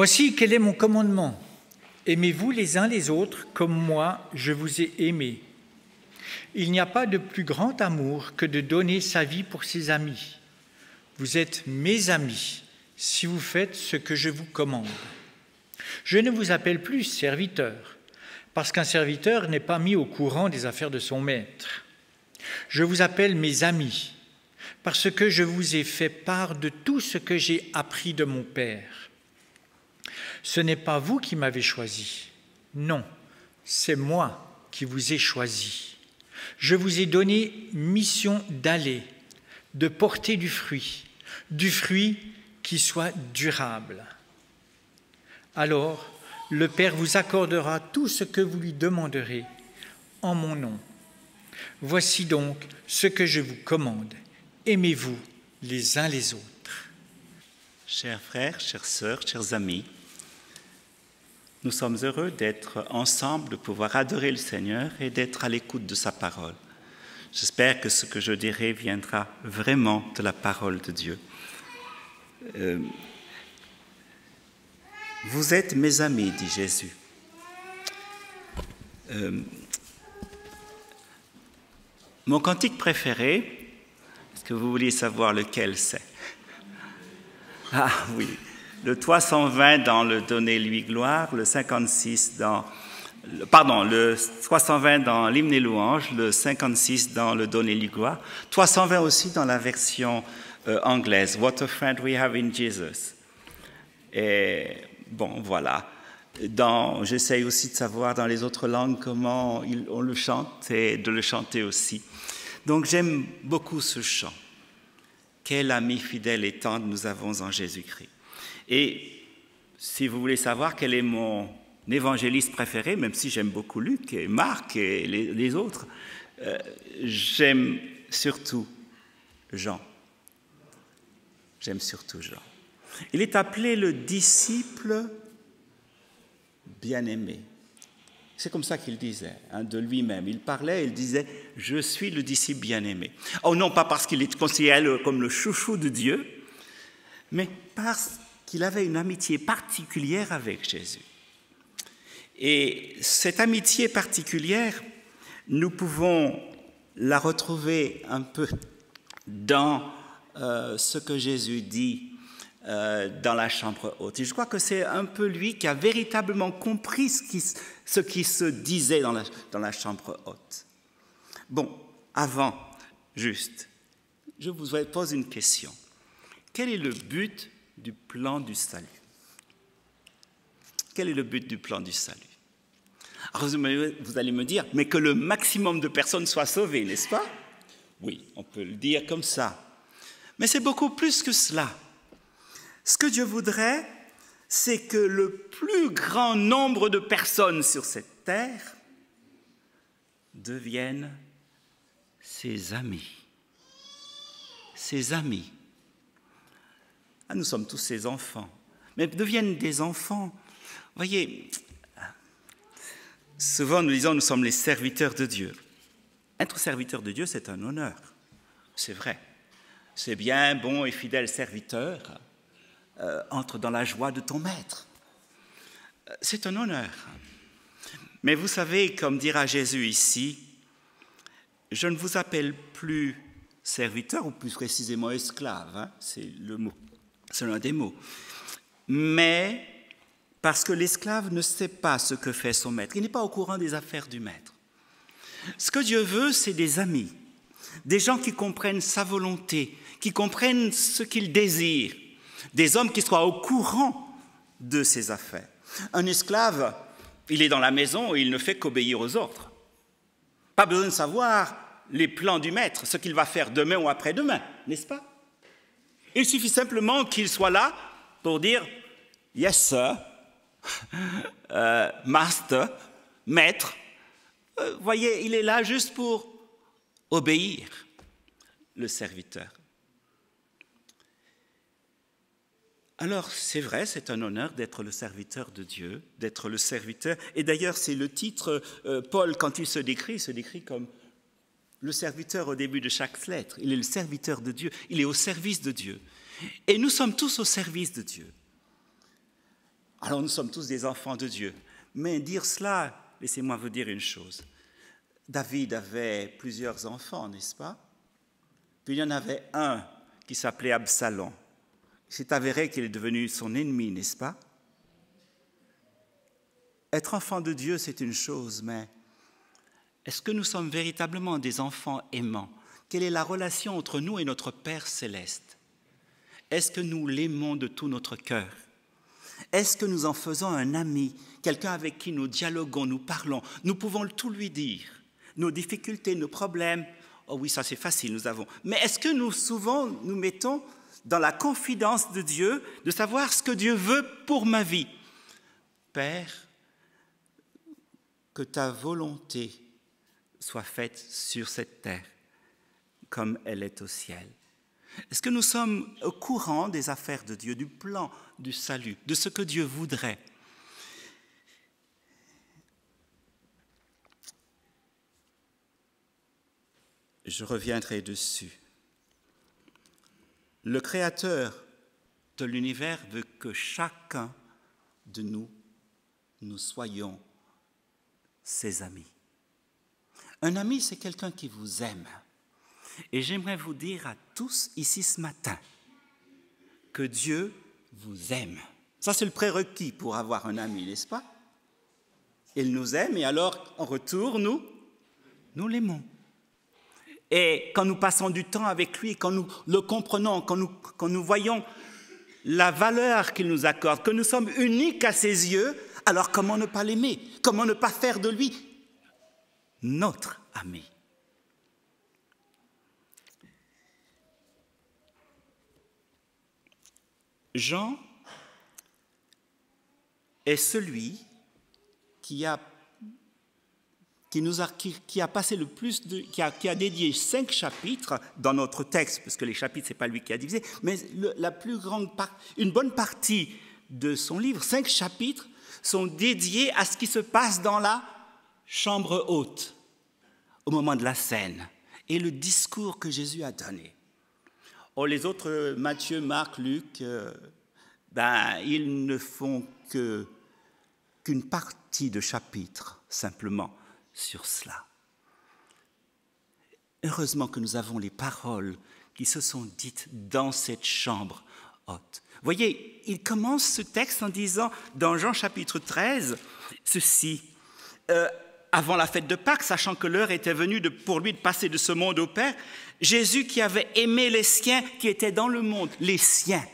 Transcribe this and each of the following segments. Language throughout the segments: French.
Voici quel est mon commandement. Aimez-vous les uns les autres comme moi je vous ai aimés. Il n'y a pas de plus grand amour que de donner sa vie pour ses amis. Vous êtes mes amis si vous faites ce que je vous commande. Je ne vous appelle plus serviteur, parce qu'un serviteur n'est pas mis au courant des affaires de son maître. Je vous appelle mes amis, parce que je vous ai fait part de tout ce que j'ai appris de mon Père. Ce n'est pas vous qui m'avez choisi, non, c'est moi qui vous ai choisi. Je vous ai donné mission d'aller, de porter du fruit qui soit durable. Alors, le Père vous accordera tout ce que vous lui demanderez en mon nom. Voici donc ce que je vous commande. Aimez-vous les uns les autres. Chers frères, chères sœurs, chers amis, nous sommes heureux d'être ensemble, de pouvoir adorer le Seigneur et d'être à l'écoute de sa parole. J'espère que ce que je dirai viendra vraiment de la parole de Dieu. Vous êtes mes amis, dit Jésus. Mon cantique préféré, est-ce que vous vouliez savoir lequel c'est? Ah oui, le 320 dans le « Donnez-lui gloire », le 56 dans... le 320 dans l'hymne et louange, le 56 dans le « Donnez-lui gloire », 320 aussi dans la version anglaise, « What a friend we have in Jesus ». Et bon, voilà. J'essaye aussi de savoir dans les autres langues comment on le chante et de le chanter aussi. Donc j'aime beaucoup ce chant. Quel ami fidèle et tendre nous avons en Jésus-Christ. Et si vous voulez savoir quel est mon évangéliste préféré, même si j'aime beaucoup Luc et Marc et les autres, j'aime surtout Jean. J'aime surtout Jean. Il est appelé le disciple bien-aimé. C'est comme ça qu'il disait, de lui-même. Il parlait, il disait « Je suis le disciple bien-aimé ». Oh non, pas parce qu'il est considéré comme le chouchou de Dieu, mais parce qu'il avait une amitié particulière avec Jésus. Et cette amitié particulière, nous pouvons la retrouver un peu dans ce que Jésus dit dans la chambre haute. Et je crois que c'est un peu lui qui a véritablement compris ce qui se disait dans la chambre haute. Bon, avant, juste, je vous pose une question. Quel est le but du plan du salut? Quel est le but du plan du salut? Alors vous allez me dire, mais que le maximum de personnes soient sauvées, n'est-ce pas? Oui, on peut le dire comme ça. Mais c'est beaucoup plus que cela. Ce que Dieu voudrait, c'est que le plus grand nombre de personnes sur cette terre deviennent ses amis. Ses amis. Ah, nous sommes tous ses enfants, mais deviennent des enfants. Voyez, souvent nous disons nous sommes les serviteurs de Dieu. Être serviteur de Dieu, c'est un honneur. C'est vrai. C'est bien, bon et fidèle serviteur. Entre dans la joie de ton maître. C'est un honneur. Mais vous savez, comme dira Jésus ici, je ne vous appelle plus serviteur, ou plus précisément esclave, hein, c'est le mot, c'est l'un des mots. Mais parce que l'esclave ne sait pas ce que fait son maître, il n'est pas au courant des affaires du maître. Ce que Dieu veut, c'est des amis, des gens qui comprennent sa volonté, qui comprennent ce qu'il désire, des hommes qui soient au courant de ses affaires. Un esclave, il est dans la maison et il ne fait qu'obéir aux ordres. Pas besoin de savoir les plans du maître, ce qu'il va faire demain ou après-demain, n'est-ce pas? Il suffit simplement qu'il soit là pour dire « Yes, sir, master, maître ». Voyez, il est là juste pour obéir, le serviteur. Alors, c'est vrai, c'est un honneur d'être le serviteur de Dieu, d'être le serviteur. Et d'ailleurs, c'est le titre, Paul, quand il se décrit comme le serviteur au début de chaque lettre. Il est le serviteur de Dieu, il est au service de Dieu. Et nous sommes tous au service de Dieu. Alors nous sommes tous des enfants de Dieu. Mais dire cela, laissez-moi vous dire une chose. David avait plusieurs enfants, n'est-ce pas? Puis il y en avait un qui s'appelait Absalom. C'est avéré qu'il est devenu son ennemi, n'est-ce pas? Être enfant de Dieu, c'est une chose, mais est-ce que nous sommes véritablement des enfants aimants? Quelle est la relation entre nous et notre Père céleste? Est-ce que nous l'aimons de tout notre cœur? Est-ce que nous en faisons un ami, quelqu'un avec qui nous dialoguons, nous parlons, nous pouvons tout lui dire, nos difficultés, nos problèmes? Oh oui, ça c'est facile, nous avons. Mais est-ce que nous souvent nous mettons dans la confidence de Dieu, de savoir ce que Dieu veut pour ma vie? Père, que ta volonté soit faite sur cette terre comme elle est au ciel. Est-ce que nous sommes au courant des affaires de Dieu, du plan du salut, de ce que Dieu voudrait? Je reviendrai dessus. Le Créateur de l'univers veut que chacun de nous soyons ses amis. Un ami, c'est quelqu'un qui vous aime. Et j'aimerais vous dire à tous ici ce matin que Dieu vous aime. Ça, c'est le prérequis pour avoir un ami, n'est-ce pas? Il nous aime et alors, en retour, nous l'aimons. Et quand nous passons du temps avec lui, quand nous le comprenons, quand nous voyons la valeur qu'il nous accorde, que nous sommes uniques à ses yeux, alors comment ne pas l'aimer? Comment ne pas faire de lui notre ami? Jean est celui qui a passé le plus qui a dédié 5 chapitres dans notre texte, parce que les chapitres, ce n'est pas lui qui a divisé, mais une bonne partie de son livre, 5 chapitres, sont dédiés à ce qui se passe dans la chambre haute, au moment de la scène, et le discours que Jésus a donné. Oh, les autres, Matthieu, Marc, Luc, ils ne font qu'une partie de chapitre, simplement, sur cela. Heureusement que nous avons les paroles qui se sont dites dans cette chambre haute. Vous voyez, il commence ce texte en disant, dans Jean chapitre 13, ceci, avant la fête de Pâques, sachant que l'heure était venue pour lui de passer de ce monde au Père, Jésus qui avait aimé les siens qui étaient dans le monde, les siens.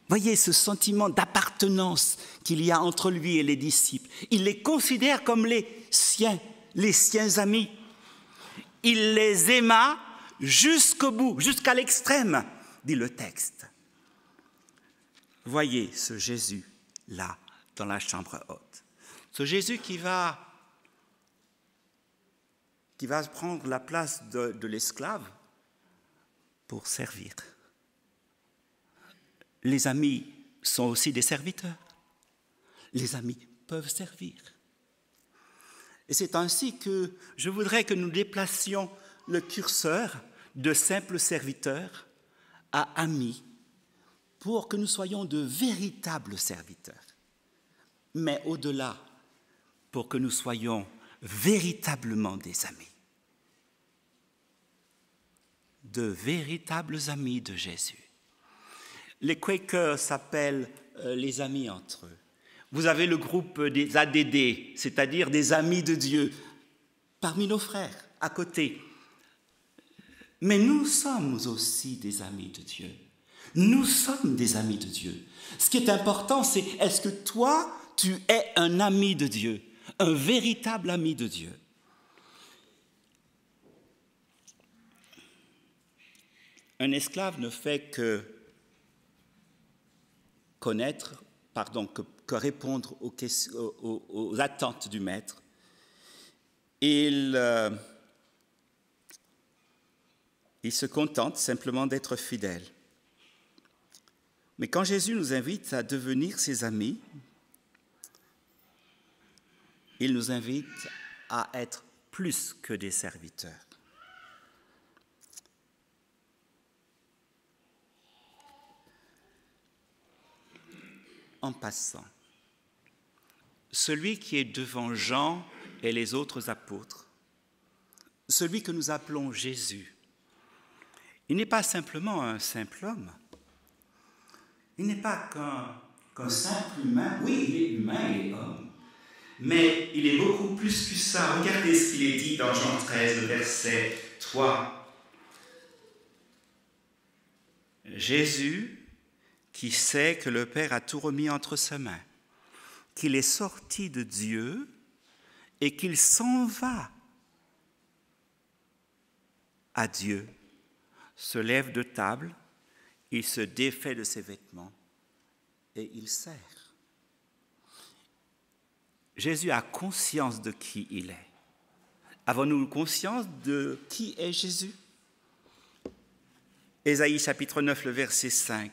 Voyez ce sentiment d'appartenance qu'il y a entre lui et les disciples. Il les considère comme les siens amis. Il les aima jusqu'au bout, jusqu'à l'extrême, dit le texte. Voyez ce Jésus-là, dans la chambre haute. Ce Jésus qui va prendre la place de l'esclave pour servir. Les amis sont aussi des serviteurs. Les amis peuvent servir. Et c'est ainsi que je voudrais que nous déplacions le curseur de simples serviteurs à amis pour que nous soyons de véritables serviteurs. Mais au-delà, pour que nous soyons véritablement des amis. De véritables amis de Jésus. Les Quakers s'appellent les amis entre eux. Vous avez le groupe des ADD, c'est-à-dire des amis de Dieu, parmi nos frères, à côté. Mais nous sommes aussi des amis de Dieu. Nous sommes des amis de Dieu. Ce qui est important, c'est est-ce que toi, tu es un ami de Dieu, un véritable ami de Dieu? Un esclave ne fait que répondre aux attentes du maître. Il se contente simplement d'être fidèle. Mais quand Jésus nous invite à devenir ses amis, il nous invite à être plus que des serviteurs. En passant, celui qui est devant Jean et les autres apôtres, celui que nous appelons Jésus, il n'est pas simplement un simple homme. Il n'est pas qu'un simple humain. Oui, il est humain, il est homme. Mais il est beaucoup plus que ça. Regardez ce qu'il est dit dans Jean 13, verset 3. Jésus, qui sait que le Père a tout remis entre ses mains, qu'il est sorti de Dieu et qu'il s'en va à Dieu, se lève de table, il se défait de ses vêtements et il sert. Jésus a conscience de qui il est. Avons-nous conscience de qui est Jésus? Ésaïe chapitre 9, le verset 5.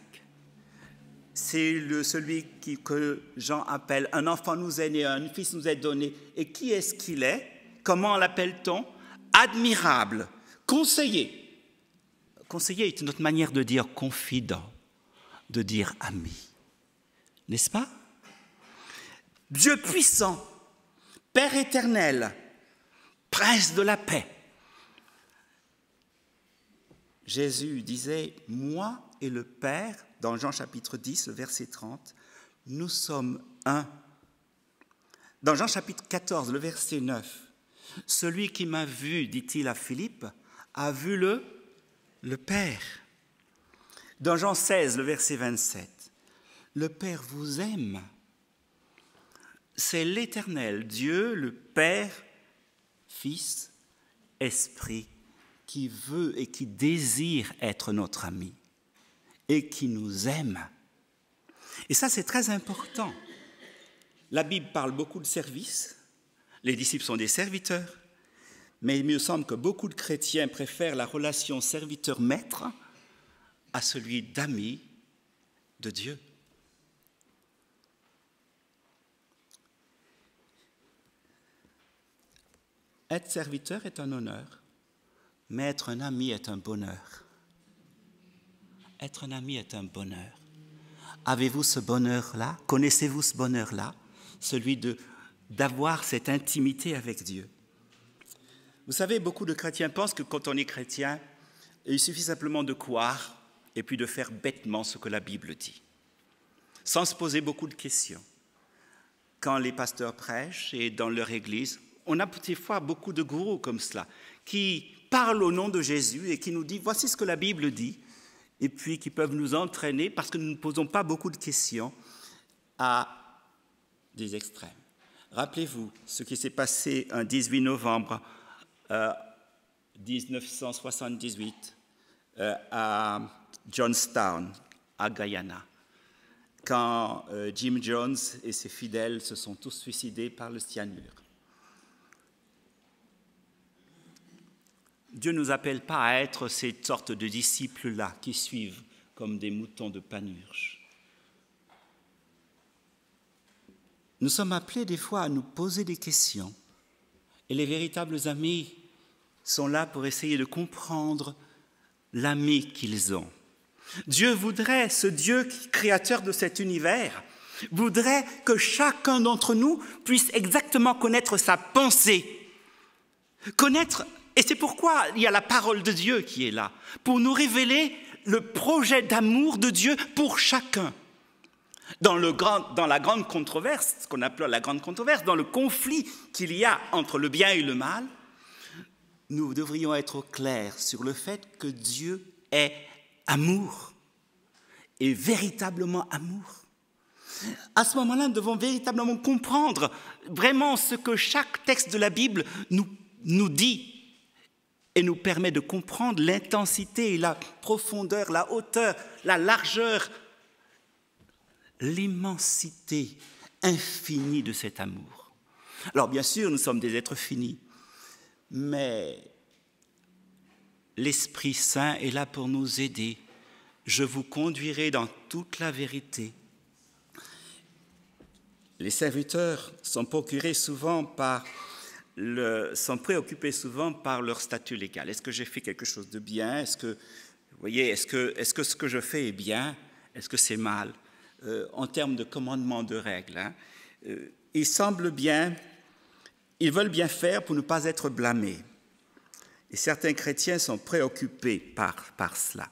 C'est celui que Jean appelle « Un enfant nous est né, un fils nous est donné ». Et qui est-ce qu'il est? Comment l'appelle-t-on? Admirable, conseiller. Conseiller est une autre manière de dire confident, de dire ami. N'est-ce pas? Dieu puissant, Père éternel, Prince de la paix. Jésus disait « Moi et le Père », dans Jean chapitre 10, le verset 30, « nous sommes un ». Dans Jean chapitre 14, le verset 9, « Celui qui m'a vu, dit-il à Philippe, a vu le Père ». Dans Jean 16, le verset 27, « Le Père vous aime ». C'est l'Éternel, Dieu, le Père, Fils, Esprit, qui veut et qui désire être notre ami et qui nous aime. Et ça, c'est très important. La Bible parle beaucoup de service, les disciples sont des serviteurs, mais il me semble que beaucoup de chrétiens préfèrent la relation serviteur-maître à celui d'ami de Dieu. Être serviteur est un honneur, mais être un ami est un bonheur. Être un ami est un bonheur. Avez-vous ce bonheur-là? Connaissez-vous ce bonheur-là? Celui d'avoir cette intimité avec Dieu. Vous savez, beaucoup de chrétiens pensent que quand on est chrétien, il suffit simplement de croire et puis de faire bêtement ce que la Bible dit, sans se poser beaucoup de questions. Quand les pasteurs prêchent et dans leur église, on a des fois beaucoup de gourous comme cela, qui parlent au nom de Jésus et qui nous disent « voici ce que la Bible dit », et puis qui peuvent nous entraîner, parce que nous ne posons pas beaucoup de questions, à des extrêmes. Rappelez-vous ce qui s'est passé un 18 novembre 1978 à Johnstown, à Guyana, quand Jim Jones et ses fidèles se sont tous suicidés par le cyanure. Dieu ne nous appelle pas à être cette sorte de disciples-là qui suivent comme des moutons de Panurge. Nous sommes appelés des fois à nous poser des questions. Et les véritables amis sont là pour essayer de comprendre l'ami qu'ils ont. Dieu voudrait, ce Dieu créateur de cet univers, voudrait que chacun d'entre nous puisse exactement connaître sa pensée, connaître. Et c'est pourquoi il y a la parole de Dieu qui est là, pour nous révéler le projet d'amour de Dieu pour chacun. Dans la grande controverse, ce qu'on appelle la grande controverse, dans le conflit qu'il y a entre le bien et le mal, nous devrions être clairs sur le fait que Dieu est amour, et véritablement amour. À ce moment-là, nous devons véritablement comprendre vraiment ce que chaque texte de la Bible nous dit et nous permet de comprendre l'intensité, la profondeur, la hauteur, la largeur, l'immensité infinie de cet amour. Alors bien sûr, nous sommes des êtres finis, mais l'Esprit Saint est là pour nous aider. Je vous conduirai dans toute la vérité. Les serviteurs sont préoccupés souvent par leur statut légal. Est-ce que j'ai fait quelque chose de bien? Est-ce que ce que je fais est bien? Est-ce que c'est mal? En termes de commandements, de règles. ils veulent bien faire pour ne pas être blâmés. Et certains chrétiens sont préoccupés par cela.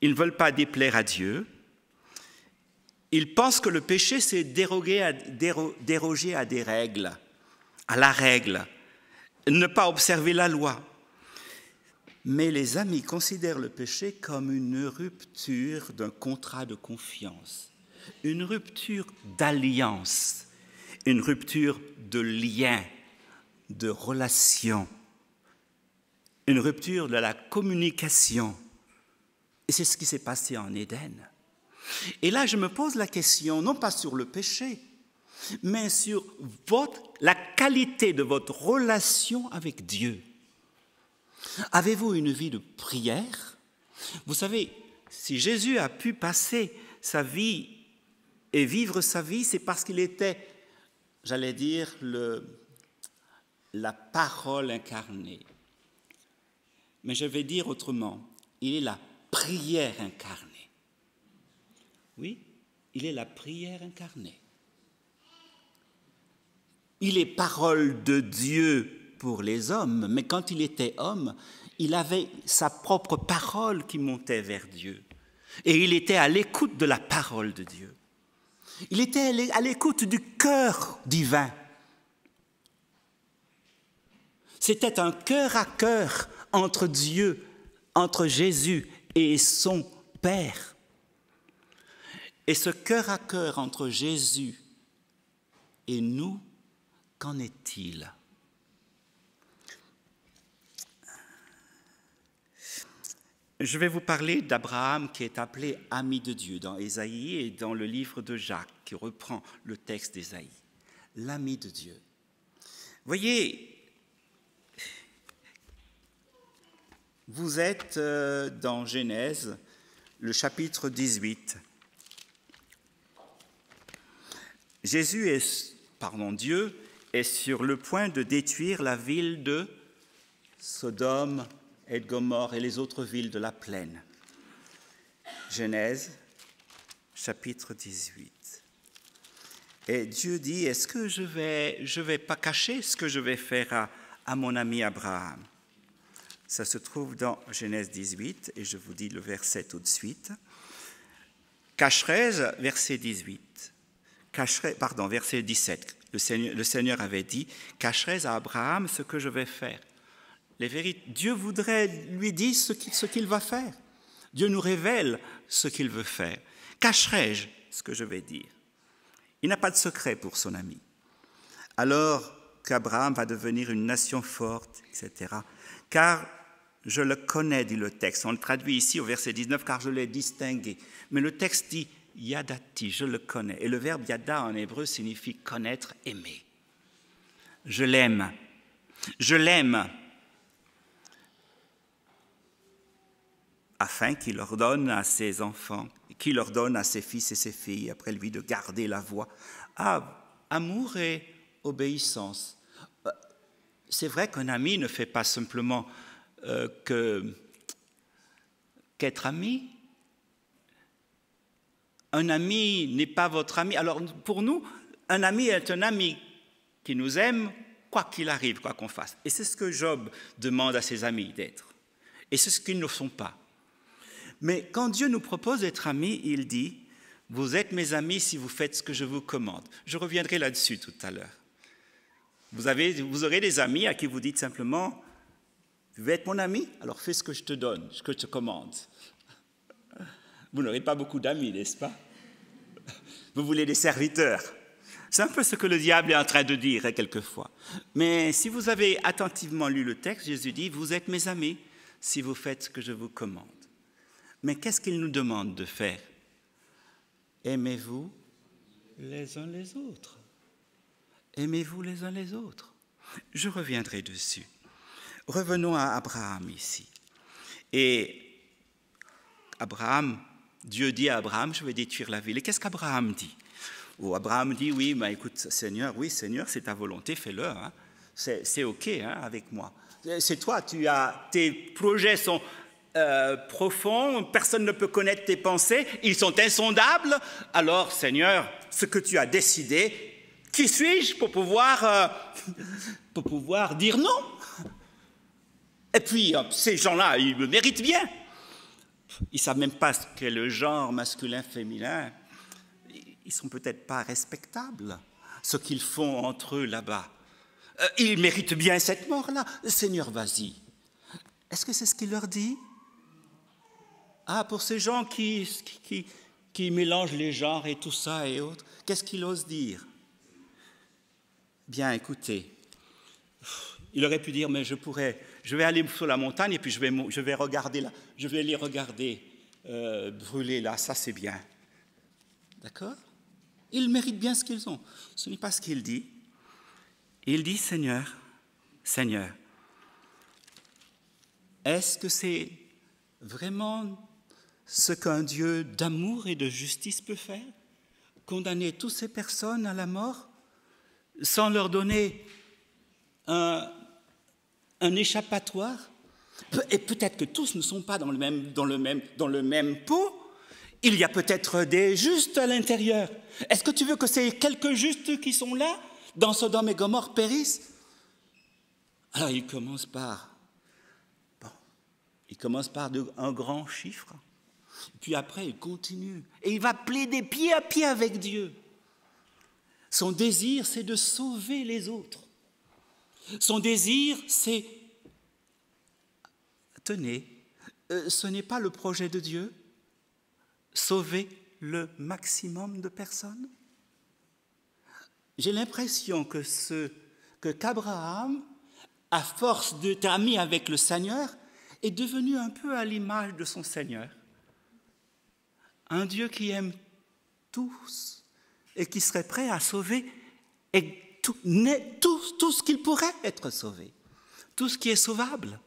Ils ne veulent pas déplaire à Dieu. Ils pensent que le péché, c'est déroger à des règles, à la règle, ne pas observer la loi. Mais les amis considèrent le péché comme une rupture d'un contrat de confiance, une rupture d'alliance, une rupture de lien, de relation, une rupture de la communication. Et c'est ce qui s'est passé en Éden. Et là, je me pose la question, non pas sur le péché, mais sur la qualité de votre relation avec Dieu. Avez-vous une vie de prière? Vous savez, si Jésus a pu passer sa vie et vivre sa vie, c'est parce qu'il était, j'allais dire, la parole incarnée. Mais je vais dire autrement, il est la prière incarnée. Oui, il est la prière incarnée. Il est parole de Dieu pour les hommes, mais quand il était homme, il avait sa propre parole qui montait vers Dieu. Et il était à l'écoute de la parole de Dieu. Il était à l'écoute du cœur divin. C'était un cœur à cœur entre Dieu, entre Jésus et son Père. Et ce cœur à cœur entre Jésus et nous, qu'en est-il? Je vais vous parler d'Abraham qui est appelé ami de Dieu dans Ésaïe et dans le livre de Jacques qui reprend le texte d'Ésaïe. L'ami de Dieu. Voyez, vous êtes dans Genèse, le chapitre 18. Dieu est sur le point de détruire la ville de Sodome et de Gomorrhe et les autres villes de la plaine. Genèse, chapitre 18. Et Dieu dit, est-ce que je vais pas cacher ce que je vais faire à mon ami Abraham? Ça se trouve dans Genèse 18, et je vous dis le verset tout de suite. Cacherai-je, verset 18. Verset 17. Le Seigneur avait dit, cacherai-je à Abraham ce que je vais faire? Dieu voudrait lui dire ce qu'il va faire. Dieu nous révèle ce qu'il veut faire. Cacherai-je ce que je vais dire? Il n'a pas de secret pour son ami. Alors qu'Abraham va devenir une nation forte, etc. Car je le connais, dit le texte. On le traduit ici au verset 19, car je l'ai distingué. Mais le texte dit yadati, je le connais. Et le verbe yada en hébreu signifie connaître, aimer. Je l'aime. Je l'aime. Afin qu'il ordonne à ses enfants, qu'il ordonne à ses fils et ses filles, après lui, de garder la voie. Amour et obéissance. C'est vrai qu'un ami ne fait pas simplement qu'être ami. Un ami n'est pas votre ami. Alors pour nous, un ami est un ami qui nous aime, quoi qu'il arrive, quoi qu'on fasse. Et c'est ce que Job demande à ses amis d'être. Et c'est ce qu'ils ne sont pas. Mais quand Dieu nous propose d'être amis, il dit, vous êtes mes amis si vous faites ce que je vous commande. Je reviendrai là-dessus tout à l'heure. Vous aurez des amis à qui vous dites simplement, tu veux être mon ami? Alors fais ce que je te donne, ce que je te commande. Vous n'aurez pas beaucoup d'amis, n'est-ce pas? Vous voulez des serviteurs. C'est un peu ce que le diable est en train de dire quelquefois. Mais si vous avez attentivement lu le texte, Jésus dit, vous êtes mes amis si vous faites ce que je vous commande. Mais qu'est-ce qu'il nous demande de faire? Aimez-vous les uns les autres. Aimez-vous les uns les autres. Je reviendrai dessus. Revenons à Abraham ici. Et Dieu dit à Abraham, je vais détruire la ville. Et qu'est-ce qu'Abraham dit? Abraham dit, oui, mais écoute, Seigneur, c'est ta volonté, fais-le. Hein. C'est OK avec moi. C'est toi, tes projets sont profonds, personne ne peut connaître tes pensées, ils sont insondables. Alors, Seigneur, ce que tu as décidé, Qui suis-je pour pouvoir dire non? Et puis, ces gens-là, ils me méritent bien. Ils ne savent même pas ce qu'est le genre masculin-féminin. Ils ne sont peut-être pas respectables, ce qu'ils font entre eux là-bas. Ils méritent bien cette mort-là. Seigneur, vas-y. Est-ce que c'est ce qu'il leur dit? Ah, pour ces gens qui mélangent les genres et tout ça et autres, qu'est-ce qu'il ose dire? Bien, écoutez, il aurait pu dire, mais je vais aller sur la montagne et puis je vais regarder là, je vais les regarder brûler là, ça c'est bien. D'accord? Ils méritent bien ce qu'ils ont. Ce n'est pas ce qu'il dit. Il dit, Seigneur, Seigneur, est-ce que c'est vraiment ce qu'un Dieu d'amour et de justice peut faire? Condamner toutes ces personnes à la mort sans leur donner un échappatoire? Et peut-être que tous ne sont pas dans le même pot. Il y a peut-être des justes à l'intérieur. Est-ce que tu veux que ces quelques justes qui sont là, dans Sodome et Gomorrhe, périssent? Alors il commence par un grand chiffre. Puis après, il continue. Et il va plaider pied à pied avec Dieu. Son désir, c'est de sauver les autres. Son désir, c'est... Tenez, ce n'est pas le projet de Dieu? Sauver le maximum de personnes? J'ai l'impression qu'Abraham, à force d'être ami avec le Seigneur, est devenu un peu à l'image de son Seigneur. Un Dieu qui aime tous et qui serait prêt à sauver tout ce qu'il pourrait être sauvé, tout ce qui est sauvable.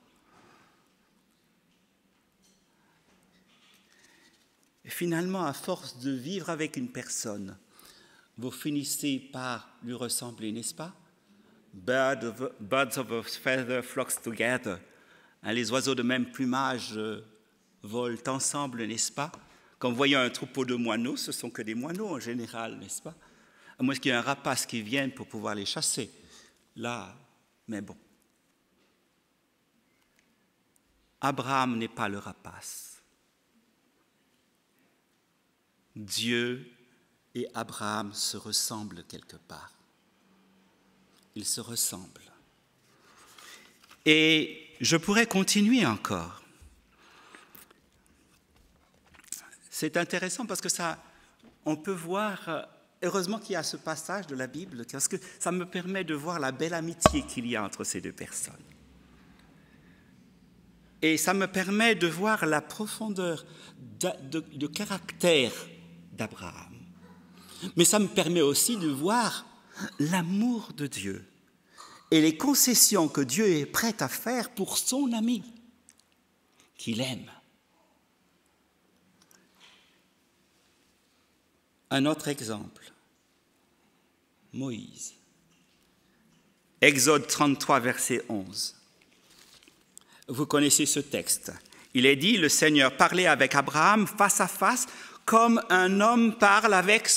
Et finalement, à force de vivre avec une personne, vous finissez par lui ressembler, n'est-ce pas? Birds of a feather flocks together. Les oiseaux de même plumage volent ensemble, n'est-ce pas? Quand vous voyez un troupeau de moineaux, ce ne sont que des moineaux en général, n'est-ce pas? À moins qu'il y ait un rapace qui vienne pour pouvoir les chasser. Là, mais bon. Abraham n'est pas le rapace. Dieu et Abraham se ressemblent quelque part. Ils se ressemblent. Et je pourrais continuer encore. C'est intéressant parce que on peut voir, heureusement qu'il y a ce passage de la Bible, parce que ça me permet de voir la belle amitié qu'il y a entre ces deux personnes. Et ça me permet de voir la profondeur de caractère d'Abraham. Mais ça me permet aussi de voir l'amour de Dieu et les concessions que Dieu est prêt à faire pour son ami, qu'il aime. Un autre exemple, Moïse. Exode 33, verset 11. Vous connaissez ce texte. Il est dit, le Seigneur parlait avec Abraham face à face, comme un homme parle avec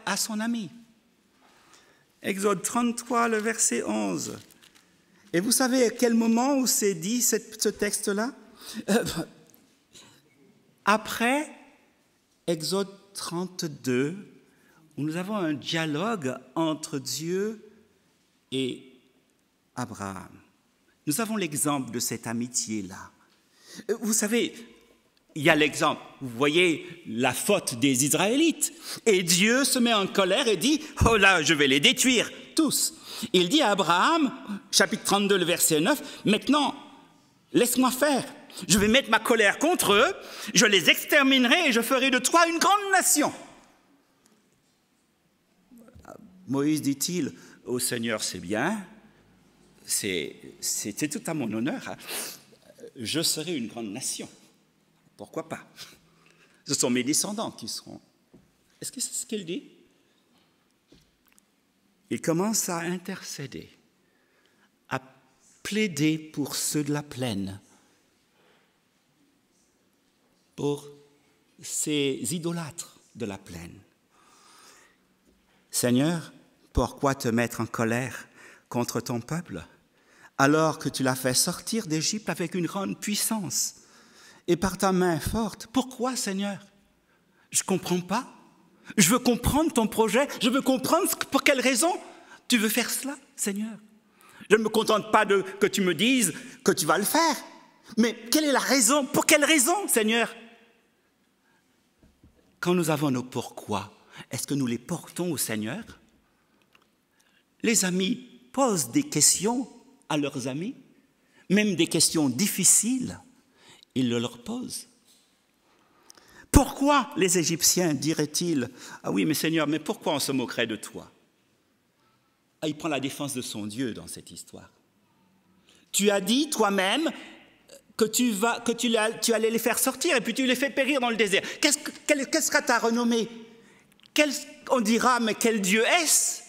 à son ami. Exode 33, le verset 11. Et vous savez à quel moment où c'est dit ce texte-là? Après Exode 32, où nous avons un dialogue entre Dieu et Abraham. Nous avons l'exemple de cette amitié-là. Vous savez, il y a l'exemple, vous voyez la faute des Israélites. Et Dieu se met en colère et dit, oh là, je vais les détruire tous. Il dit à Abraham, chapitre 32, le verset 9, maintenant, laisse-moi faire. Je vais mettre ma colère contre eux, je les exterminerai et je ferai de toi une grande nation. Moïse dit-il, au Seigneur, c'est bien, c'était tout à mon honneur, je serai une grande nation. Pourquoi pas? Ce sont mes descendants qui seront. Est-ce que c'est ce qu'il dit? Il commence à intercéder, à plaider pour ceux de la plaine, pour ces idolâtres de la plaine. Seigneur, pourquoi te mettre en colère contre ton peuple, alors que tu l'as fait sortir d'Égypte avec une grande puissance et par ta main forte? Pourquoi, Seigneur? Je ne comprends pas. Je veux comprendre ton projet. Je veux comprendre pour quelle raison tu veux faire cela, Seigneur. Je ne me contente pas que tu me dises que tu vas le faire. Mais quelle est la raison? Pour quelle raison, Seigneur? Quand nous avons nos pourquoi, est-ce que nous les portons au Seigneur? Les amis posent des questions à leurs amis, même des questions difficiles, ils le leur posent. Pourquoi les Égyptiens diraient-ils: ah oui, mais Seigneur, mais pourquoi on se moquerait de toi? Ah, il prend la défense de son Dieu dans cette histoire. Tu as dit toi-même que tu allais les faire sortir et puis tu les fais périr dans le désert. Quelle sera ta renommée? On dira: mais quel Dieu est-ce?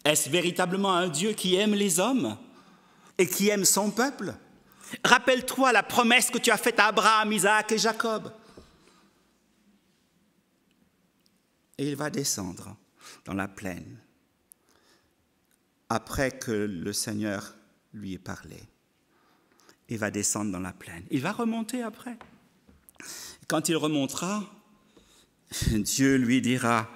Est-ce véritablement un Dieu qui aime les hommes et qui aime son peuple? Rappelle-toi la promesse que tu as faite à Abraham, Isaac et Jacob. Et il va descendre dans la plaine après que le Seigneur lui ait parlé. Il va descendre dans la plaine. Il va remonter après. Quand il remontera, Dieu lui dira: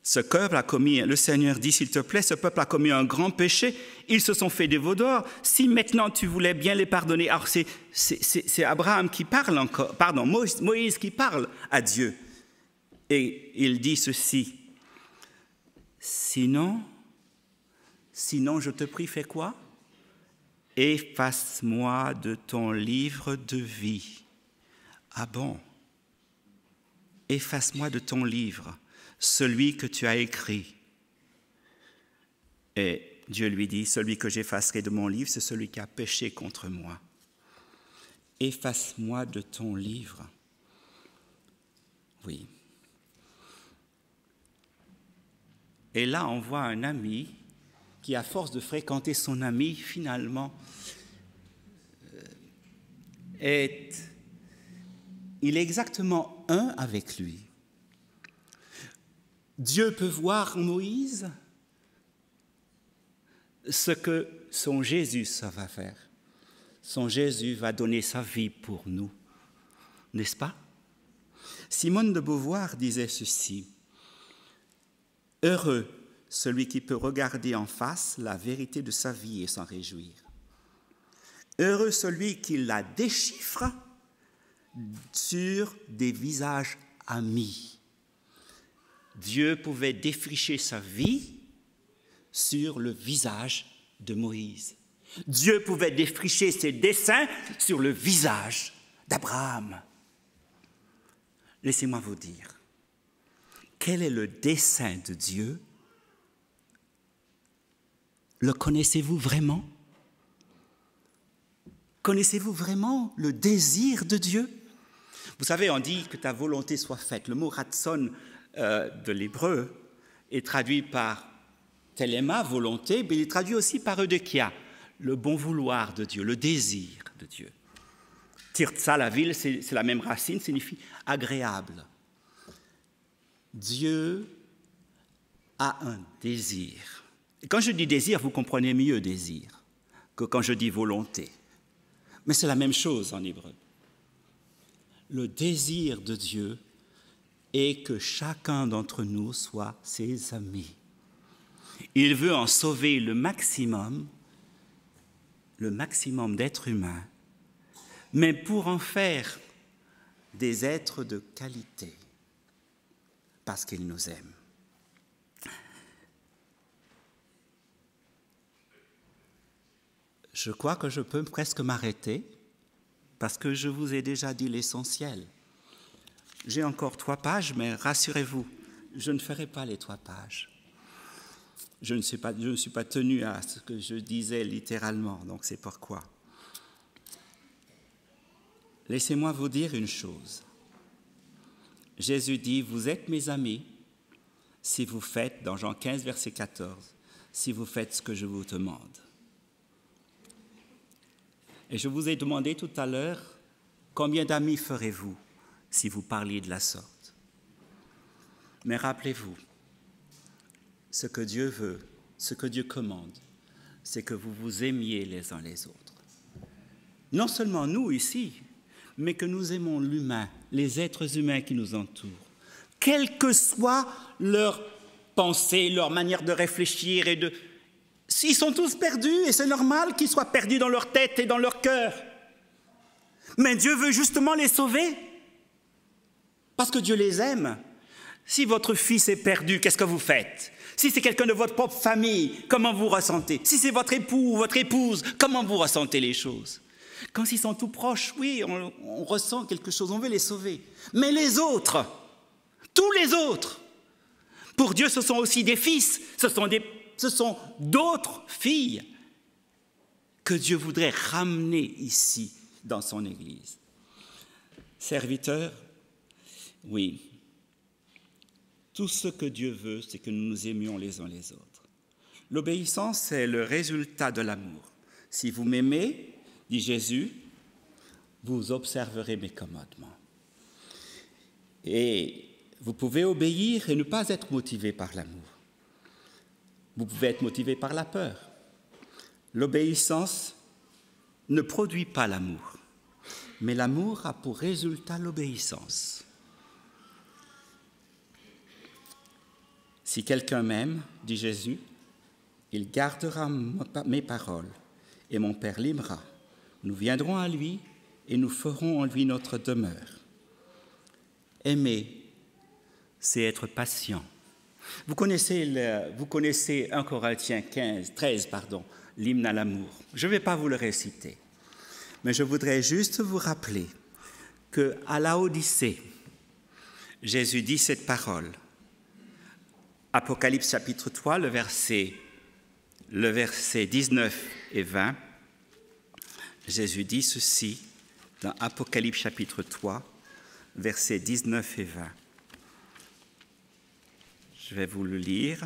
ce peuple a commis, le Seigneur dit: s'il te plaît, ce peuple a commis un grand péché, ils se sont fait des veaux d'or. Si maintenant tu voulais bien les pardonner. Alors c'est Abraham qui parle encore, pardon, Moïse qui parle à Dieu. Et il dit ceci: sinon, je te prie, fais quoi? Efface-moi de ton livre de vie. Ah bon? Efface-moi de ton livre, celui que tu as écrit. Et Dieu lui dit: celui que j'effacerai de mon livre, c'est celui qui a péché contre moi. Efface-moi de ton livre. Oui. Et là, on voit un ami qui, à force de fréquenter son ami, finalement, il est exactement un avec lui. Dieu peut voir en Moïse ce que son Jésus ça va faire. Son Jésus va donner sa vie pour nous, n'est-ce pas? Simone de Beauvoir disait ceci: heureux celui qui peut regarder en face la vérité de sa vie et s'en réjouir. Heureux celui qui la déchiffre sur des visages amis. Dieu pouvait défricher sa vie sur le visage de Moïse. Dieu pouvait défricher ses desseins sur le visage d'Abraham. Laissez-moi vous dire, quel est le dessein de Dieu? Le connaissez-vous vraiment? Connaissez-vous vraiment le désir de Dieu? Vous savez, on dit que ta volonté soit faite. Le mot ratson de l'hébreu est traduit par telema, volonté, mais il est traduit aussi par eudekia, le bon vouloir de Dieu, le désir de Dieu. Tirtsa, la ville, c'est la même racine, signifie agréable. Dieu a un désir. Et quand je dis désir, vous comprenez mieux désir que quand je dis volonté. Mais c'est la même chose en hébreu. Le désir de Dieu est que chacun d'entre nous soit ses amis. Il veut en sauver le maximum d'êtres humains, mais pour en faire des êtres de qualité, parce qu'il nous aime. Je crois que je peux presque m'arrêter, parce que je vous ai déjà dit l'essentiel. J'ai encore 3 pages, mais rassurez-vous, je ne ferai pas les 3 pages. Je ne suis pas tenu à ce que je disais littéralement, donc c'est pourquoi. Laissez-moi vous dire une chose. Jésus dit: vous êtes mes amis si vous faites, dans Jean 15, verset 14, si vous faites ce que je vous demande. Et je vous ai demandé tout à l'heure, combien d'amis ferez-vous si vous parliez de la sorte? Mais rappelez-vous, ce que Dieu veut, ce que Dieu commande, c'est que vous vous aimiez les uns les autres. Non seulement nous ici, mais que nous aimons l'humain, les êtres humains qui nous entourent, quelle que soit leur pensée, leur manière de réfléchir Ils sont tous perdus et c'est normal qu'ils soient perdus dans leur tête et dans leur cœur. Mais Dieu veut justement les sauver parce que Dieu les aime. Si votre fils est perdu, qu'est-ce que vous faites? Si c'est quelqu'un de votre propre famille, comment vous ressentez? Si c'est votre époux ou votre épouse, comment vous ressentez les choses? Quand ils sont tout proches, oui, on ressent quelque chose, on veut les sauver. Mais les autres, tous les autres, pour Dieu, ce sont aussi des fils, ce sont d'autres filles que Dieu voudrait ramener ici dans son Église. Serviteurs, oui, tout ce que Dieu veut, c'est que nous nous aimions les uns les autres. L'obéissance, c'est le résultat de l'amour. Si vous m'aimez, dit Jésus, vous observerez mes commandements. Et vous pouvez obéir et ne pas être motivé par l'amour. Vous pouvez être motivé par la peur. L'obéissance ne produit pas l'amour, mais l'amour a pour résultat l'obéissance. Si quelqu'un m'aime, dit Jésus, il gardera mes paroles et mon Père l'aimera. Nous viendrons à lui et nous ferons en lui notre demeure. Aimer, c'est être patient. Vous connaissez 1 Corinthiens 13, l'hymne à l'amour. Je ne vais pas vous le réciter, mais je voudrais juste vous rappeler qu'à Laodicée, Jésus dit cette parole. Apocalypse chapitre 3, le verset 19 et 20, Jésus dit ceci dans Apocalypse chapitre 3, versets 19 et 20. Je vais vous le lire.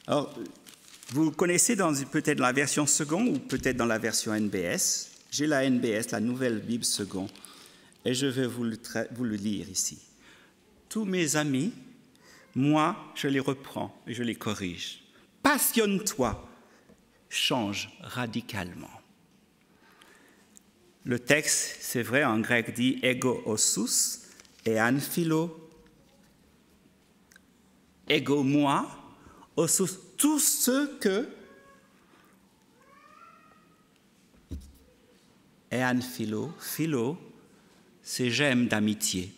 Alors, vous connaissez peut-être la version seconde ou peut-être dans la version NBS. J'ai la NBS, la nouvelle Bible seconde, et je vais vous le lire ici. Tous mes amis, moi, je les reprends et je les corrige. Passionne-toi, change radicalement. Le texte, c'est vrai, en grec dit ego osus et anphilo. Ego moi, osus tout ce que et anphilo, philo, c'est j'aime d'amitié.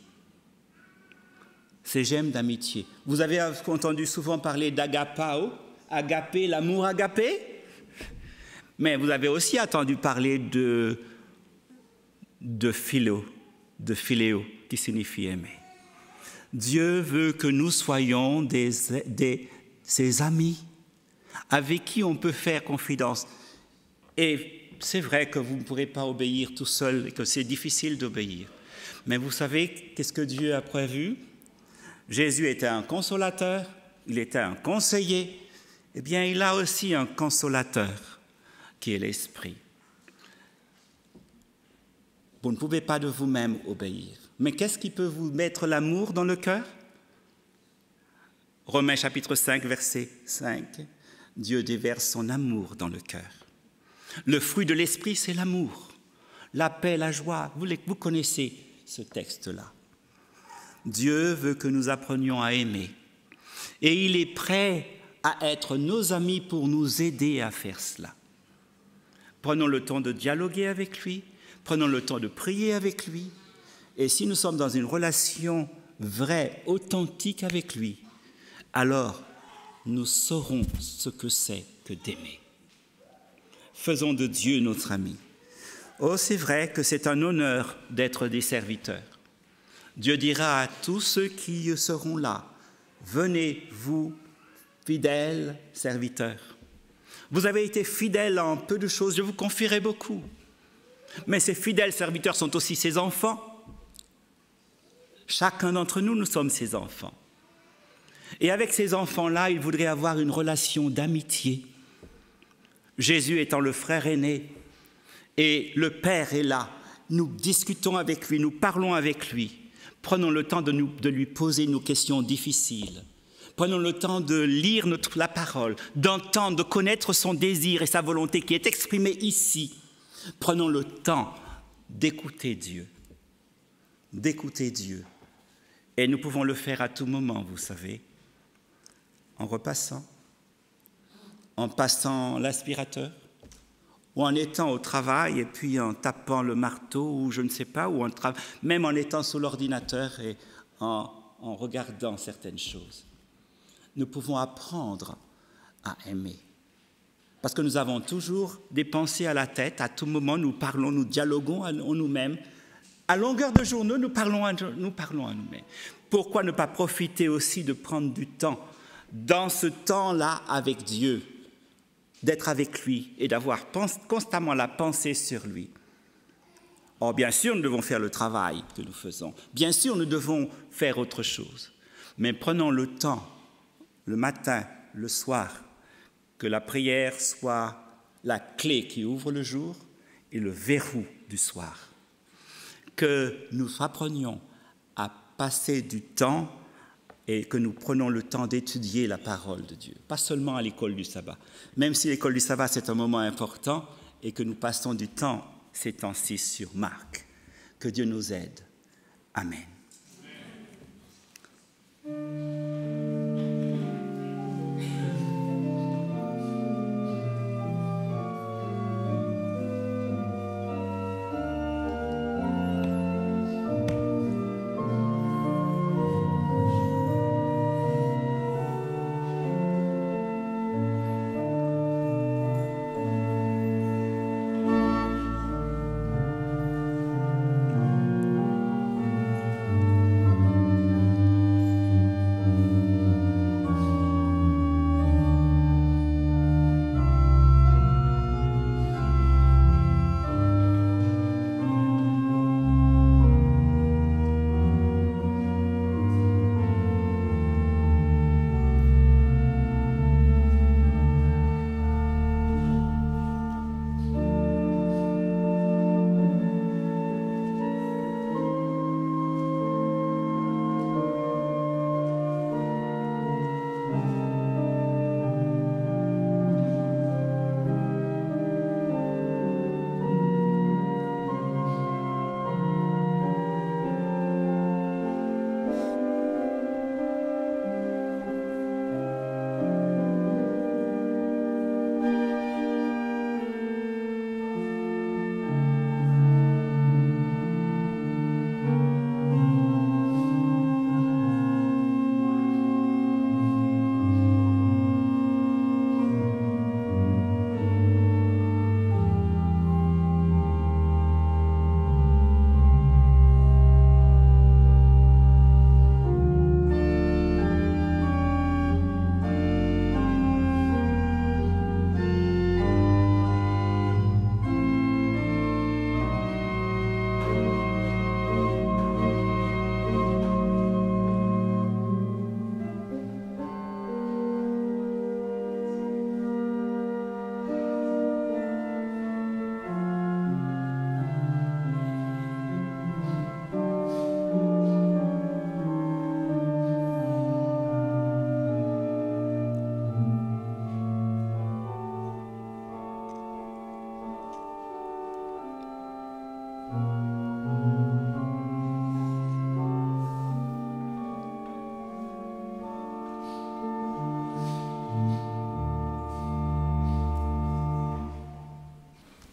C'est j'aime d'amitié. Vous avez entendu souvent parler d'agapao, agapé, l'amour agapé, mais vous avez aussi entendu parler de philéo, qui signifie aimer. Dieu veut que nous soyons ses amis avec qui on peut faire confidence. Et c'est vrai que vous ne pourrez pas obéir tout seul et que c'est difficile d'obéir. Mais vous savez qu'est-ce que Dieu a prévu? Jésus était un consolateur, il était un conseiller. Eh bien, il a aussi un consolateur qui est l'Esprit. Vous ne pouvez pas de vous-même obéir. Mais qu'est-ce qui peut vous mettre l'amour dans le cœur? Romains chapitre 5, verset 5. Dieu déverse son amour dans le cœur. Le fruit de l'esprit, c'est l'amour, la paix, la joie. Vous connaissez ce texte-là. Dieu veut que nous apprenions à aimer. Et il est prêt à être nos amis pour nous aider à faire cela. Prenons le temps de dialoguer avec lui. Prenons le temps de prier avec lui. Et si nous sommes dans une relation vraie, authentique avec lui, alors nous saurons ce que c'est que d'aimer. Faisons de Dieu notre ami. Oh, c'est vrai que c'est un honneur d'être des serviteurs. Dieu dira à tous ceux qui seront là, venez, vous, fidèles serviteurs. Vous avez été fidèles en peu de choses, je vous confierai beaucoup. Mais ces fidèles serviteurs sont aussi ses enfants. Chacun d'entre nous, nous sommes ses enfants. Et avec ces enfants-là, il voudrait avoir une relation d'amitié. Jésus étant le frère aîné, et le Père est là. Nous discutons avec lui, nous parlons avec lui. Prenons le temps de lui poser nos questions difficiles. Prenons le temps de lire la parole, d'entendre, de connaître son désir et sa volonté qui est exprimée ici. Prenons le temps d'écouter Dieu. D'écouter Dieu. Et nous pouvons le faire à tout moment, vous savez, en repassant, en passant l'aspirateur, ou en étant au travail et puis en tapant le marteau, ou je ne sais pas, ou même en étant sous l'ordinateur et en regardant certaines choses. Nous pouvons apprendre à aimer. Parce que nous avons toujours des pensées à la tête, à tout moment nous parlons, nous dialoguons en nous-mêmes. À longueur de journée, nous parlons à nous-mêmes. Pourquoi ne pas profiter aussi de prendre du temps, dans ce temps-là avec Dieu, d'être avec lui et d'avoir constamment la pensée sur lui. Or, bien sûr, nous devons faire le travail que nous faisons. Bien sûr, nous devons faire autre chose. Mais prenons le temps, le matin, le soir, que la prière soit la clé qui ouvre le jour et le verrou du soir. Que nous apprenions à passer du temps et que nous prenons le temps d'étudier la parole de Dieu, pas seulement à l'école du sabbat, même si l'école du sabbat c'est un moment important et que nous passons du temps ces temps-ci sur Marc. Que Dieu nous aide. Amen.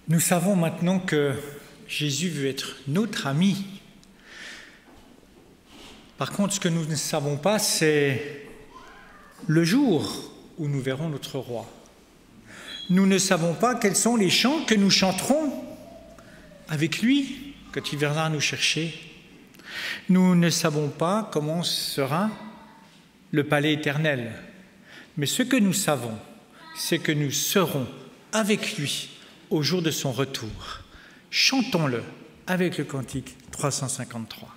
Nous savons maintenant que Jésus veut être notre ami. Par contre, ce que nous ne savons pas, c'est le jour où nous verrons notre roi. Nous ne savons pas quels sont les chants que nous chanterons avec lui quand il viendra nous chercher. Nous ne savons pas comment sera le palais éternel. Mais ce que nous savons, c'est que nous serons avec lui au jour de son retour. Chantons-le avec le cantique 353.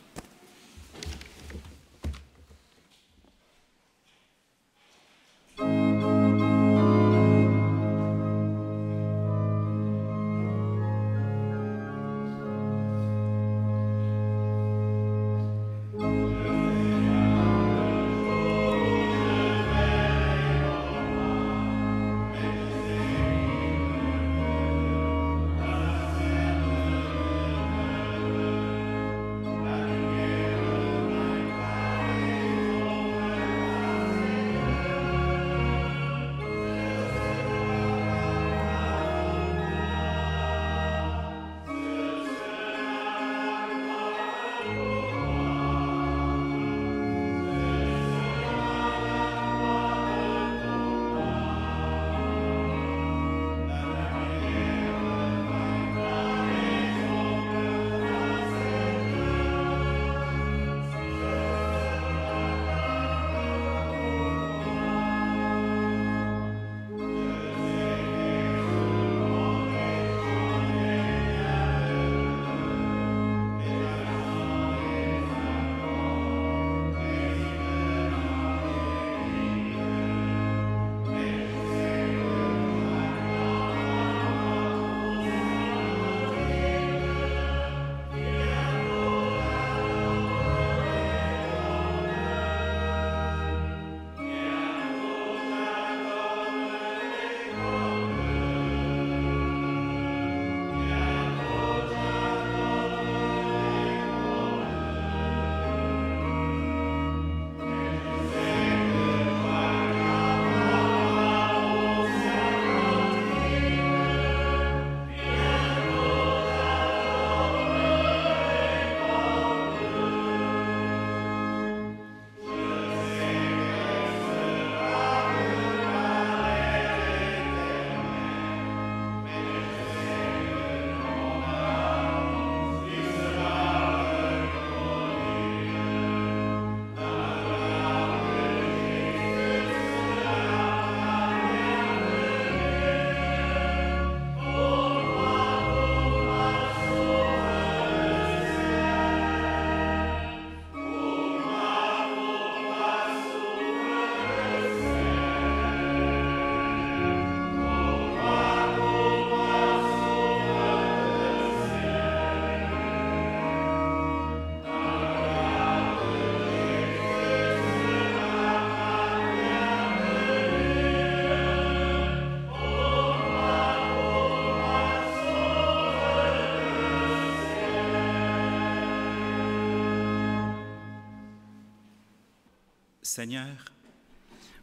Seigneur,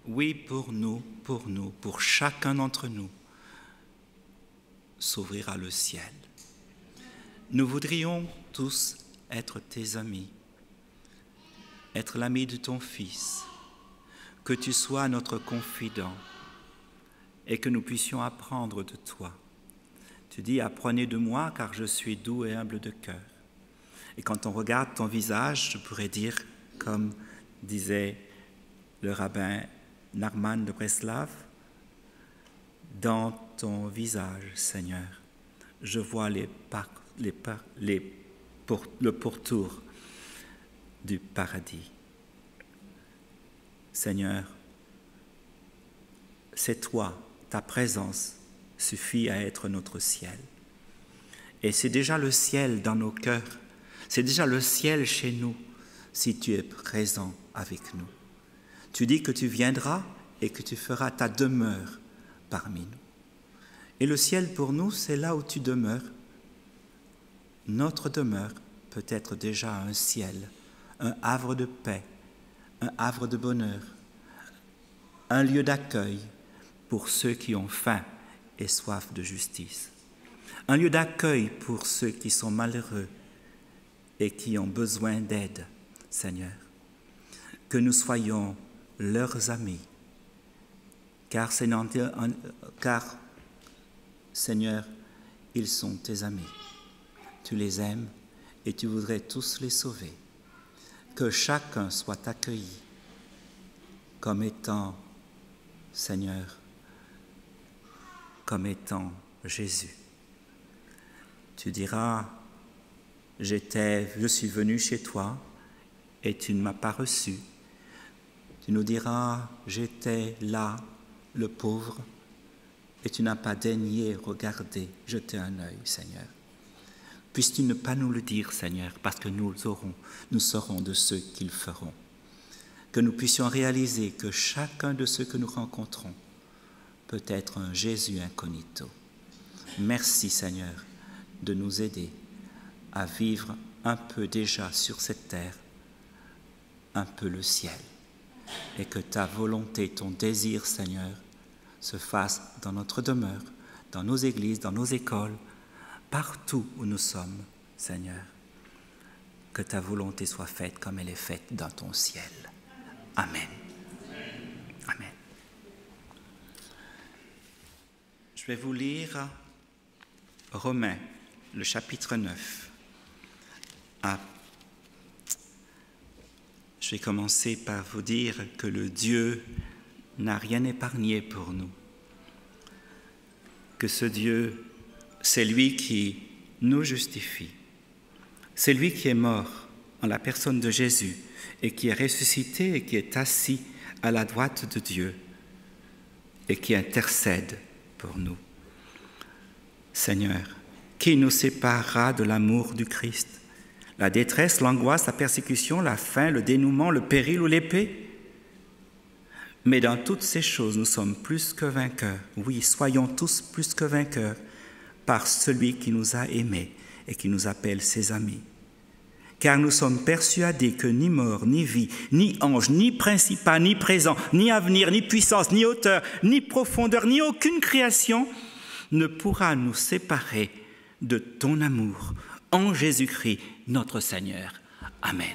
oui, pour nous, pour chacun d'entre nous, s'ouvrira le ciel. Nous voudrions tous être tes amis, être l'ami de ton Fils, que tu sois notre confident et que nous puissions apprendre de toi. Tu dis, apprenez de moi car je suis doux et humble de cœur. Et quand on regarde ton visage, je pourrais dire, comme disait le rabbin Narman de Breslav, dans ton visage, Seigneur, je vois le pourtour du paradis. Seigneur, c'est toi, ta présence suffit à être notre ciel. Et c'est déjà le ciel dans nos cœurs, c'est déjà le ciel chez nous, si tu es présent avec nous. Tu dis que tu viendras et que tu feras ta demeure parmi nous. Et le ciel pour nous, c'est là où tu demeures. Notre demeure peut être déjà un ciel, un havre de paix, un havre de bonheur, un lieu d'accueil pour ceux qui ont faim et soif de justice, un lieu d'accueil pour ceux qui sont malheureux et qui ont besoin d'aide, Seigneur. Que nous soyons leurs amis, car Seigneur, ils sont tes amis. Tu les aimes et tu voudrais tous les sauver. Que chacun soit accueilli comme étant, Seigneur, comme étant Jésus. Tu diras, je suis venu chez toi et tu ne m'as pas reçu. Tu nous diras, j'étais là, le pauvre, et tu n'as pas daigné regarder, jeter un œil, Seigneur. Puisses-tu ne pas nous le dire, Seigneur, parce que nous serons de ceux qui le feront. Que nous puissions réaliser que chacun de ceux que nous rencontrons peut être un Jésus incognito. Merci, Seigneur, de nous aider à vivre un peu déjà sur cette terre, un peu le ciel, et que ta volonté, ton désir, Seigneur, se fasse dans notre demeure, dans nos églises, dans nos écoles, partout où nous sommes, Seigneur. Que ta volonté soit faite comme elle est faite dans ton ciel. Amen. Amen. Je vais vous lire Romains, le chapitre 9. Je vais commencer par vous dire que le Dieu n'a rien épargné pour nous. Que ce Dieu, c'est lui qui nous justifie. C'est lui qui est mort en la personne de Jésus et qui est ressuscité et qui est assis à la droite de Dieu et qui intercède pour nous. Seigneur, qui nous séparera de l'amour du Christ? La détresse, l'angoisse, la persécution, la faim, le dénouement, le péril ou l'épée? Mais dans toutes ces choses, nous sommes plus que vainqueurs. Oui, soyons tous plus que vainqueurs par celui qui nous a aimés et qui nous appelle ses amis. Car nous sommes persuadés que ni mort, ni vie, ni ange, ni principat, ni présent, ni avenir, ni puissance, ni hauteur, ni profondeur, ni aucune création ne pourra nous séparer de ton amour en Jésus-Christ, notre Seigneur. Amen.